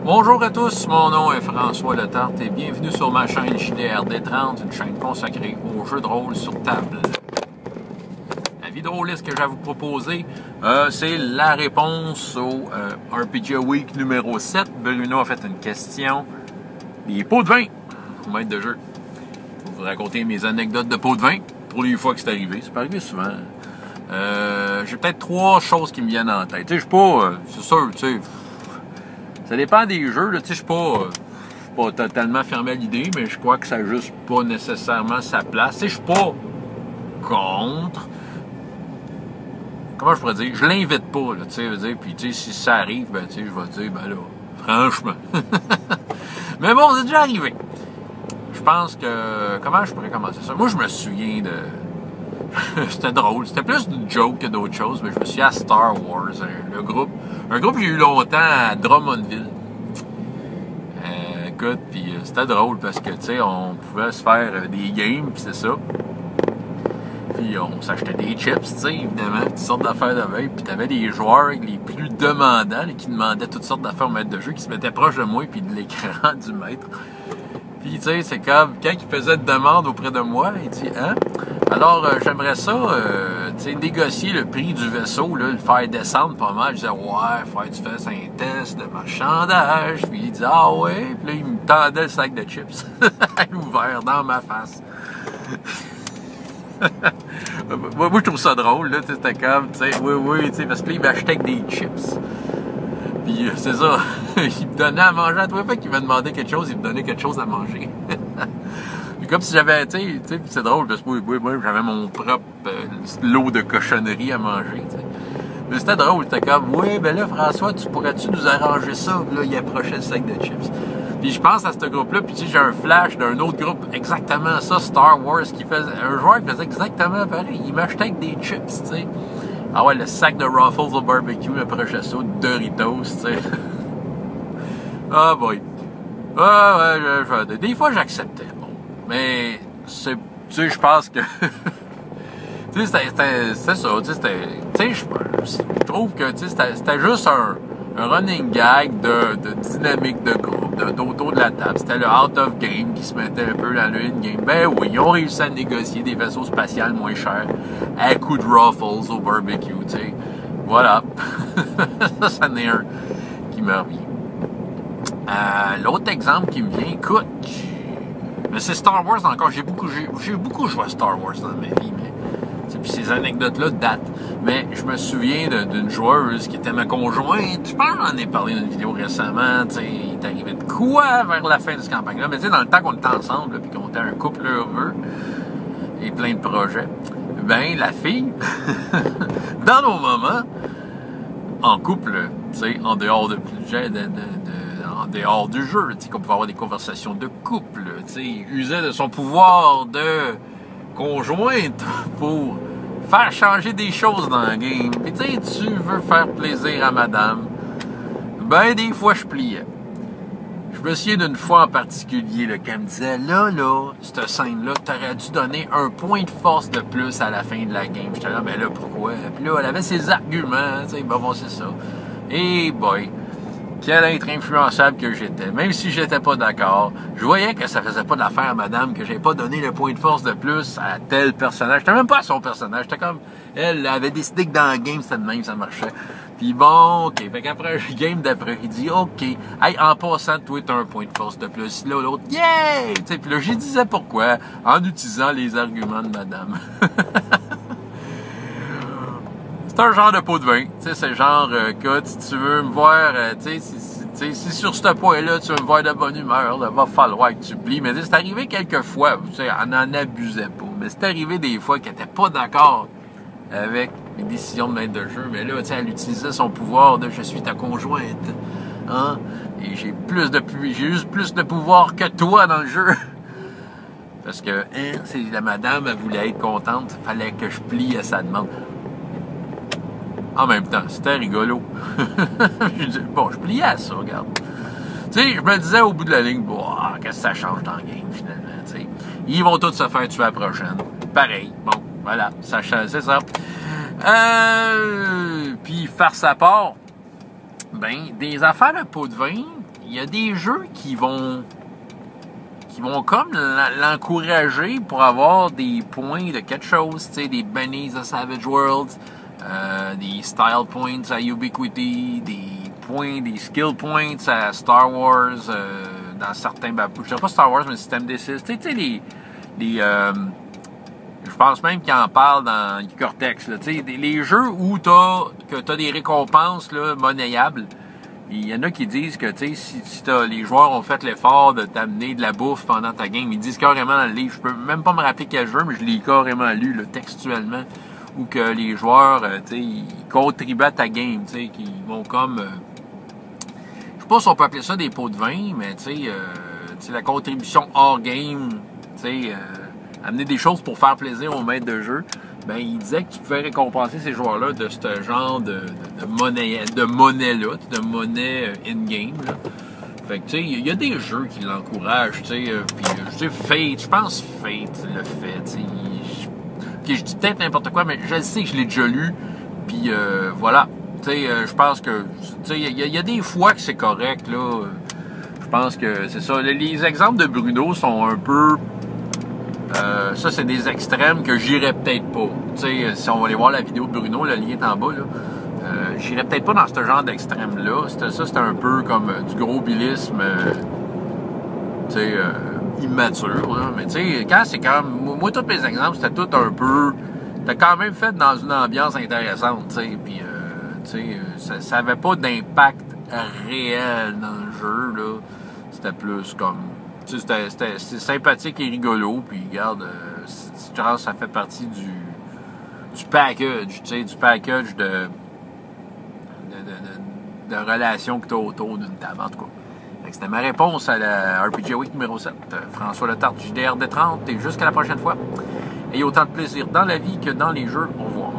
Bonjour à tous, mon nom est François Letarte et bienvenue sur ma chaîne JDRD30, une chaîne consacrée aux jeux de rôle sur table. La vidéo liste que j'ai à vous proposer, c'est la réponse au RPG Week numéro 7. Bruno a fait une question. Les pots de vin, maître de jeu. Je vais vous raconter mes anecdotes de pots de vin pour les fois que c'est arrivé. C'est pas arrivé souvent. J'ai peut-être 3 choses qui me viennent en tête. Tu sais, je suis pas... c'est sûr, tu sais... Ça dépend des jeux, là, tu sais, je suis pas totalement fermé à l'idée, mais je crois que ça n'a juste pas nécessairement sa place. Tu sais, je suis pas contre. Comment je pourrais dire? Je l'invite pas, là, tu sais, veux dire, puis tu sais, si ça arrive, ben, tu sais, je vais dire, ben là, franchement. Mais bon, c'est déjà arrivé. Je pense que, comment je pourrais commencer ça? Moi, je me souviens de... C'était drôle. C'était plus une joke que d'autres choses, mais je me souviens à Star Wars, un groupe que j'ai eu longtemps à Drummondville. Écoute, puis c'était drôle parce que, tu sais, on pouvait se faire des games, puis c'est ça. Puis on s'achetait des chips, tu sais, évidemment, toutes sortes d'affaires de veille. Puis t'avais des joueurs les plus demandants, qui demandaient toutes sortes d'affaires au maître de jeu, qui se mettaient proche de moi puis de l'écran du maître. Puis, tu sais, c'est comme, quand il faisait une demande auprès de moi, il dit, hein? Alors, j'aimerais ça, tu sais, négocier le prix du vaisseau, là, le faire descendre pas mal. Je disais, ouais, faut que tu fasses un test de marchandage. Puis il dit, ah ouais. Puis là, il me tendait le sac de chips ouvert dans ma face. Moi, je trouve ça drôle, là, c'était comme, tu sais, oui, tu sais, parce que là, il m'achetait avec des chips. Puis c'est ça, il me donnait à manger à tous les fois qu'il me demandait quelque chose, il me donnait quelque chose à manger. Puis comme si j'avais, tu sais, c'est drôle, parce que moi j'avais mon propre lot de cochonneries à manger, tu sais. Mais c'était drôle, c'était comme, oui, ben là, François, pourrais-tu nous arranger ça? Puis là, il approchait le sac de chips. Puis je pense à ce groupe-là, puis tu sais, j'ai un flash d'un autre groupe, exactement ça, Star Wars, qui faisait, un joueur qui faisait exactement pareil. Il m'achetait avec des chips, tu sais. Ah ouais, le sac de Ruffles au barbecue, approchait ça, Doritos, tu sais. Ah boy. Ah ouais, des fois j'acceptais, bon. Mais, tu sais, je pense que... tu sais, c'était ça, tu sais, je trouve que, tu sais, c'était juste un running gag de dynamique de groupe, d'auto de la table. C'était le out of game qui se mettait un peu dans le in-game. Ben oui, ils ont réussi à négocier des vaisseaux spatials moins chers à coups de Ruffles au barbecue, tu sais. Voilà. Ça en est un qui me revient. L'autre exemple qui me vient, écoute, mais c'est Star Wars encore. J'ai beaucoup joué à Star Wars dans ma vie, mais puis ces anecdotes-là datent. Mais je me souviens d'une joueuse qui était ma conjointe. Je pense que j'en ai parlé dans une vidéo récemment. Tu sais, il est arrivé de quoi vers la fin de cette campagne-là. Mais tu sais, dans le temps qu'on était ensemble, puis qu'on était un couple heureux et plein de projets, ben la fille, dans nos moments, en couple, tu sais, en dehors en dehors du jeu, tu sais, qu'on pouvait avoir des conversations de couple, tu sais, usait de son pouvoir de conjointe pour faire changer des choses dans le game. Puis tu sais, tu veux faire plaisir à madame. Ben, des fois, je pliais. Je me souviens d'une fois en particulier, là, qu'elle me disait, là, cette scène-là, t'aurais dû donner un point de force de plus à la fin de la game. J'étais là, mais là, pourquoi? Puis là, elle avait ses arguments, tu sais, bon, c'est ça. Et boy, quel être influençable que j'étais. Même si j'étais pas d'accord, je voyais que ça faisait pas de l'affaire à madame, que j'avais pas donné le point de force de plus à tel personnage. J'étais même pas à son personnage. J'étais comme, elle avait décidé que dans le game, c'était de même, ça marchait. Puis bon, OK. Fait qu'après le game d'après, il dit, OK. Hey, en passant, toi, t'as un point de force de plus. Là, l'autre, yeah! Tu sais, puis là, j'y disais pourquoi, en utilisant les arguments de madame. C'est un genre de pot de vin. Tu sais, c'est genre, écoute, si tu veux me voir, tu sais, si sur ce point-là, tu veux me voir de bonne humeur, là, va falloir que tu plies. Mais c'est arrivé quelques fois, tu sais, on n'en abusait pas. Mais c'est arrivé des fois qu'elle n'était pas d'accord avec les décisions de maître de jeu. Mais là, tu sais, elle utilisait son pouvoir de « je suis ta conjointe ». Hein? Et j'ai eu plus de pouvoir que toi dans le jeu. Parce que, la madame, elle voulait être contente, fallait que je plie à sa demande. En même temps, c'était rigolo. Bon, je pliais à ça, regarde. Tu sais, je me disais au bout de la ligne, bon, qu'est-ce que ça change dans le game, finalement, tu sais. Ils vont tous se faire tuer à la prochaine. Pareil. Bon, voilà, ça change, c'est ça. Puis, farce à part, ben, des affaires de pot de vin, il y a des jeux qui vont comme l'encourager pour avoir des points de quelque chose, tu sais, des bennies à Savage Worlds, des style points à Ubiquity, des skill points à Star Wars, dans certains, je dirais pas Star Wars, mais System D6, tu sais, je pense même qu'ils en parlent dans Cortex, là, tu sais, les jeux où t'as des récompenses, là, monnayables. Il y en a qui disent que, tu sais, si les joueurs ont fait l'effort de t'amener de la bouffe pendant ta game, ils disent carrément dans le livre, je peux même pas me rappeler quel jeu, mais je l'ai carrément lu, là, textuellement, où que les joueurs, tu sais, ils contribuent à ta game, tu sais, qu'ils vont comme, je sais pas si on peut appeler ça des pots de vin, mais tu sais, la contribution hors game, tu sais, amener des choses pour faire plaisir au maître de jeu. Ben, il disait que tu pouvais récompenser ces joueurs-là de ce genre de monnaie-là, de monnaie in-game, là. Fait que, tu sais, il y a des jeux qui l'encouragent, tu sais, puis, je sais, Fate, je pense Fate le fait, tu sais. Je dis peut-être n'importe quoi, mais je sais que je l'ai déjà lu, puis voilà. Tu sais, je pense que, tu sais, il y a des fois que c'est correct, là. Je pense que c'est ça. Les exemples de Bruno sont un peu... ça, c'est des extrêmes que j'irais peut-être pas. Tu sais, si on va aller voir la vidéo de Bruno, le lien est en bas, là. J'irais peut-être pas dans ce genre d'extrême-là. C'était un peu comme du gros bilisme, tu sais, immature, là. Mais tu sais, quand c'est quand même... Moi, tous mes exemples, c'était tout un peu... C'était quand même fait dans une ambiance intéressante, tu sais. Puis, tu sais, ça avait pas d'impact réel dans le jeu, là. C'était plus comme... Tu sais, c'était sympathique et rigolo, puis regarde, je pense que ça fait partie du package, tu sais, du package de relations que tu as autour d'une table, en tout cas. C'était ma réponse à la RPG Week numéro 7. François Letarte, JDR D30, et jusqu'à la prochaine fois. Ayez autant de plaisir dans la vie que dans les jeux. Au revoir.